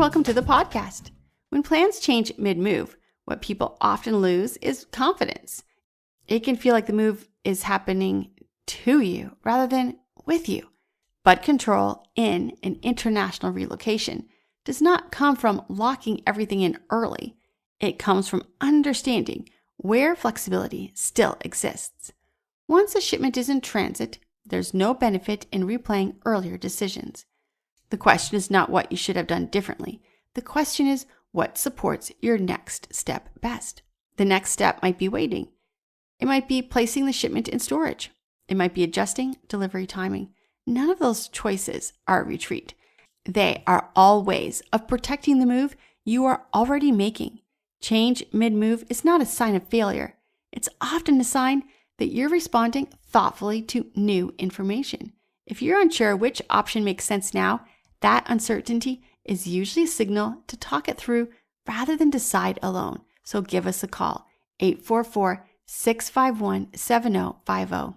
welcome to the podcast. When plans change mid-move, what people often lose is confidence. It can feel like the move is happening to you rather than with you. But control in an international relocation does not come from locking everything in early. It comes from understanding where flexibility still exists. Once a shipment is in transit, there's no benefit in replaying earlier decisions. The question is not what you should have done differently. The question is what supports your next step best. The next step might be waiting. It might be placing the shipment in storage. It might be adjusting delivery timing. None of those choices are a retreat. They are all ways of protecting the move you are already making. Change mid-move is not a sign of failure. It's often a sign that you're responding thoughtfully to new information. If you're unsure which option makes sense now, that uncertainty is usually a signal to talk it through rather than decide alone. So give us a call, 844-651-7050.